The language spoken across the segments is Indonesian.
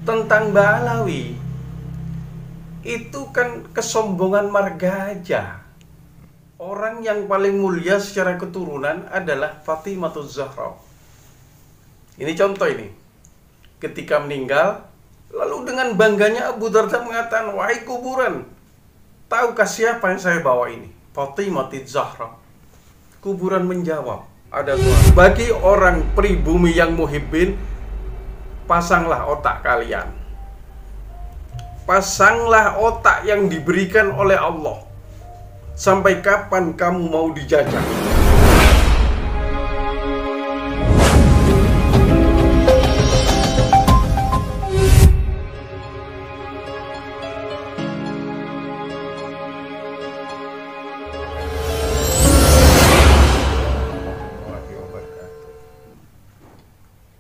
tentang Ba'alawi itu kan kesombongan marga aja. Orang yang paling mulia secara keturunan adalah Fatimahuz Zahra. Ini contoh ini. Ketika meninggal, lalu dengan bangganya Abu Darda mengatakan, "Wahai kuburan, tahukah siapa yang saya bawa ini? Fatimahuz Zahra." Kuburan menjawab, ada suara. Bagi orang pribumi yang muhibbin, pasanglah otak kalian. Pasanglah otak yang diberikan oleh Allah. Sampai kapan kamu mau dijajah?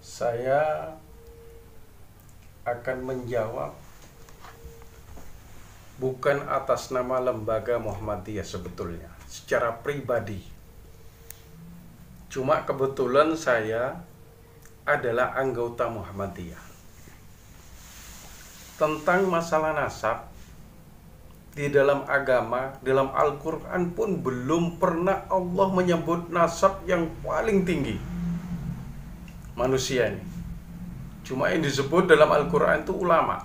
Saya akan menjawab bukan atas nama lembaga Muhammadiyah sebetulnya, secara pribadi. Cuma kebetulan saya adalah anggota Muhammadiyah. Tentang masalah nasab, di dalam agama, dalam Al-Quran pun belum pernah Allah menyebut nasab yang paling tinggi manusia ini. Cuma yang disebut dalam Al-Quran itu ulama.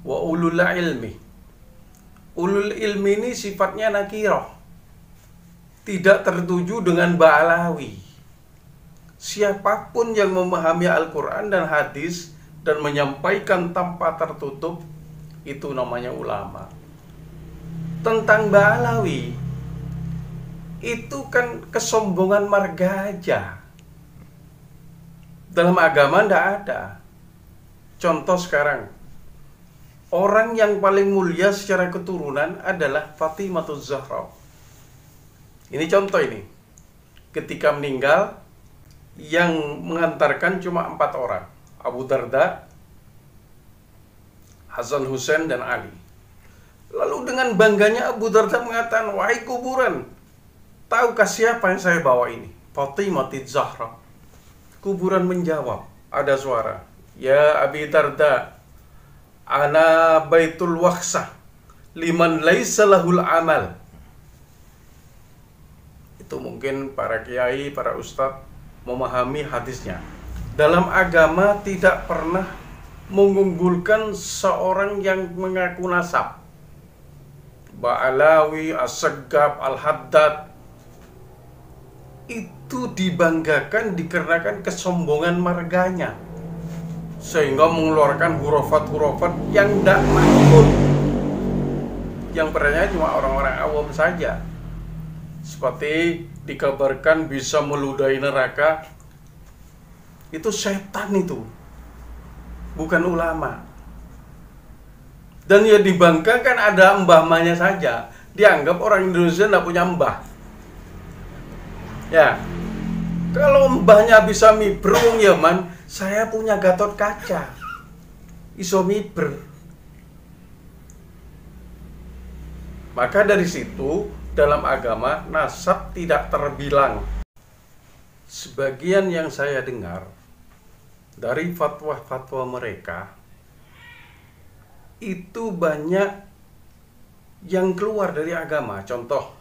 Wa ulul ilmi. Ulul ilmi ini sifatnya nakirah, tidak tertuju dengan Ba'alawi. Siapapun yang memahami Al-Quran dan hadis dan menyampaikan tanpa tertutup, itu namanya ulama. Tentang Ba'alawi, itu kan kesombongan marga aja. Dalam agama tidak ada. Contoh sekarang, orang yang paling mulia secara keturunan adalah Fatimahuz Zahra. Ini contoh ini. Ketika meninggal, yang mengantarkan cuma 4 orang. Abu Darda, Hasan Hussein, dan Ali. Lalu dengan bangganya Abu Darda mengatakan, "Wahai kuburan, tahukah siapa yang saya bawa ini? Fatimahuz Zahra." Kuburan menjawab, ada suara, "Ya Abi Darda, ana baitul waqsah liman laisa lahul amal." Itu mungkin para kiai, para ustadz memahami hadisnya. Dalam agama tidak pernah mengunggulkan seorang yang mengaku nasab. Ba'alawi, As-Saggab, Al-Haddad, itu dibanggakan dikarenakan kesombongan marganya, sehingga mengeluarkan hurufat-hurufat yang tidak makbul, yang percaya cuma orang-orang awam saja. Seperti dikabarkan bisa meludahi neraka, itu setan, itu bukan ulama. Dan ya dibanggakan ada mbah-mbahnya saja, dianggap orang Indonesia tidak punya mbah. Ya, kalau mbahnya bisa mibrung ya man, saya punya Gatot Kaca, iso miber. Maka dari situ dalam agama nasab tidak terbilang. Sebagian yang saya dengar dari fatwa-fatwa mereka itu banyak yang keluar dari agama. Contoh,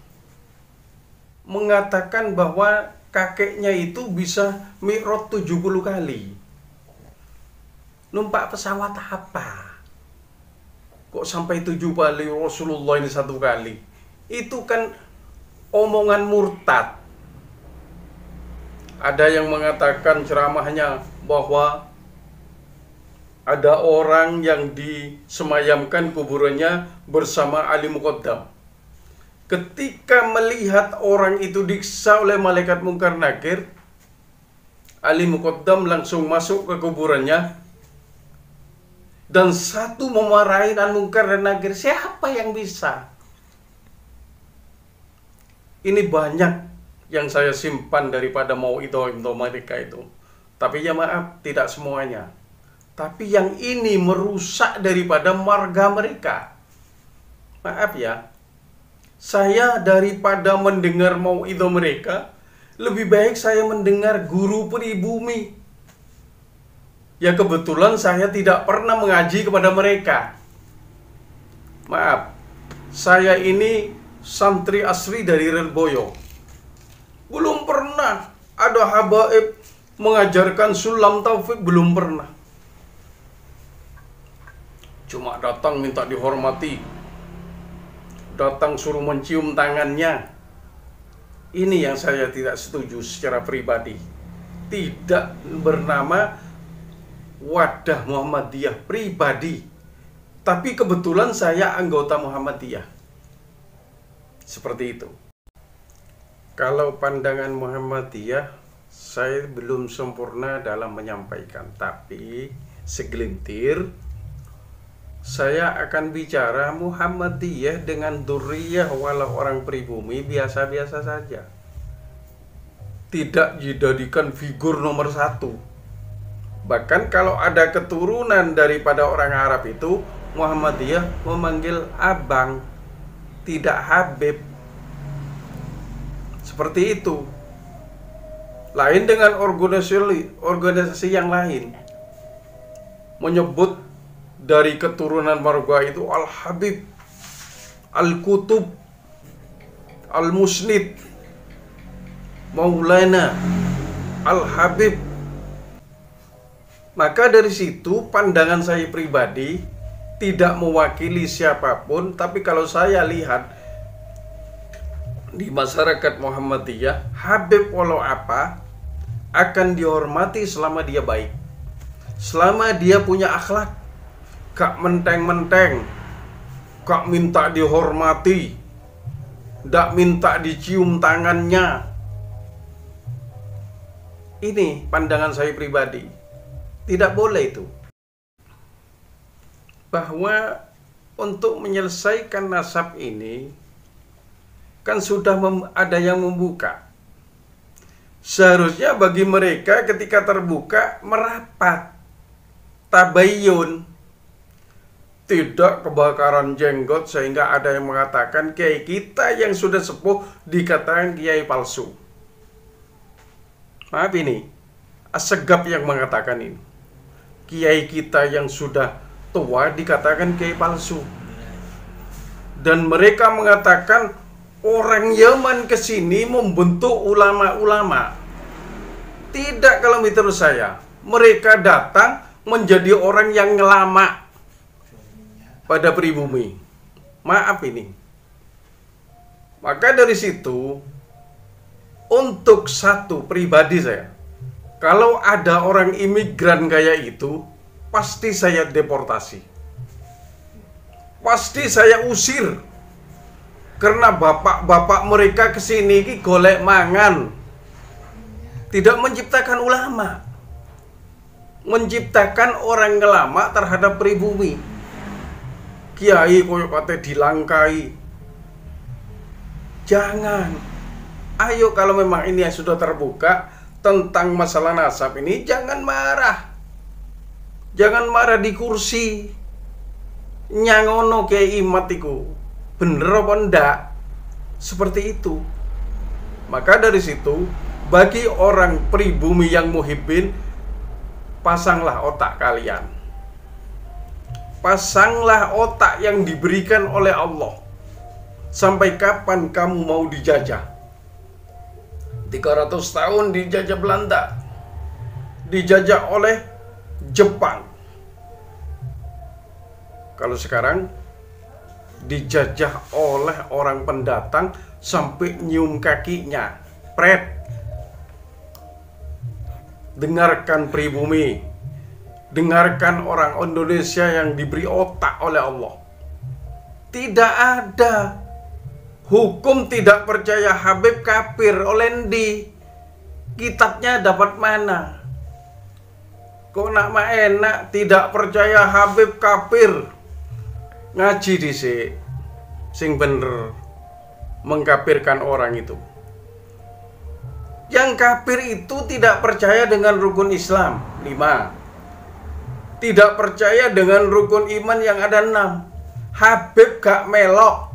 mengatakan bahwa kakeknya itu bisa mi'raj 70 kali. Numpak pesawat apa? Kok sampai 7 kali Rasulullah ini 1 kali? Itu kan omongan murtad. Ada yang mengatakan ceramahnya bahwa ada orang yang disemayamkan kuburannya bersama Ali Muqaddam. Ketika melihat orang itu disiksa oleh malaikat Munkar Nakir, Ali Muqaddam langsung masuk ke kuburannya dan satu memarahi dan Munkar dan Nakir. Siapa yang bisa? Ini banyak yang saya simpan daripada mauidhah mereka itu. Tapi ya maaf, tidak semuanya. Tapi yang ini merusak daripada marga mereka. Maaf ya, saya daripada mendengar mauidhah mereka, lebih baik saya mendengar guru pribumi. Ya kebetulan saya tidak pernah mengaji kepada mereka. Maaf, saya ini santri asli dari Relboyo. Belum pernah ada habaib mengajarkan sulam taufik, belum pernah. Cuma datang minta dihormati, datang suruh mencium tangannya. Ini yang saya tidak setuju secara pribadi. Tidak bernama Wadah Muhammadiyah pribadi, tapi kebetulan saya anggota Muhammadiyah. Seperti itu. Kalau pandangan Muhammadiyah, saya belum sempurna dalam menyampaikan, tapi segelintir saya akan bicara Muhammadiyah dengan dzurriyyah walau orang pribumi biasa-biasa saja. Tidak dijadikan figur nomor satu. Bahkan kalau ada keturunan daripada orang Arab itu, Muhammadiyah memanggil abang, tidak Habib. Seperti itu. Lain dengan organisasi yang lain. Menyebut dari keturunan marga itu Al-Habib, Al-Kutub, Al-Musnid, Maulana, Al-Habib. Maka dari situ pandangan saya pribadi tidak mewakili siapapun, tapi kalau saya lihat di masyarakat Muhammadiyah, Habib walau apa akan dihormati selama dia baik, selama dia punya akhlak, gak menteng-menteng, gak minta dihormati, gak minta dicium tangannya. Ini pandangan saya pribadi. Tidak boleh itu. Bahwa untuk menyelesaikan nasab ini kan sudah ada yang membuka. Seharusnya bagi mereka ketika terbuka merapat, tabayyun, tidak kebakaran jenggot sehingga ada yang mengatakan kiai kita yang sudah sepuh dikatakan kiai palsu. Maaf, ini Assegaf yang mengatakan ini. Kiai kita yang sudah tua dikatakan kiai palsu. Dan mereka mengatakan orang Yaman kesini membentuk ulama-ulama. Tidak, kalau menurut saya. Mereka datang menjadi orang yang ngelama pada pribumi. Maaf ini. Maka dari situ, untuk satu pribadi saya, kalau ada orang imigran kayak itu, pasti saya deportasi. Pasti saya usir. Karena bapak-bapak mereka kesini ki golek mangan. Tidak menciptakan ulama. Menciptakan orang ngelama terhadap pribumi. Kiai koyo kate dilangkai. Jangan. Ayo kalau memang ini sudah terbuka tentang masalah nasab ini, jangan marah. Jangan marah di kursi. Nyangono kayak imat iku. Bener apa ndak? Seperti itu. Maka dari situ, bagi orang pribumi yang muhibbin, pasanglah otak kalian. Pasanglah otak yang diberikan oleh Allah. Sampai kapan kamu mau dijajah? 300 tahun dijajah Belanda, dijajah oleh Jepang. Kalau sekarang dijajah oleh orang pendatang sampai nyium kakinya. Pret. Dengarkan pribumi, dengarkan orang Indonesia yang diberi otak oleh Allah. Tidak ada hukum tidak percaya Habib kafir oleh ndi? Kitabnya dapat mana? Kok nak enak tidak percaya Habib kafir? Ngaji dhisik sing bener mengkafirkan orang itu. Yang kafir itu tidak percaya dengan rukun Islam 5. Tidak percaya dengan rukun iman yang ada 6. Habib gak melok.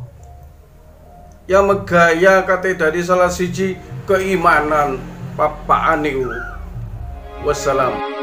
Yang megaya kate dari salah siji keimanan papaan niku. Wassalam.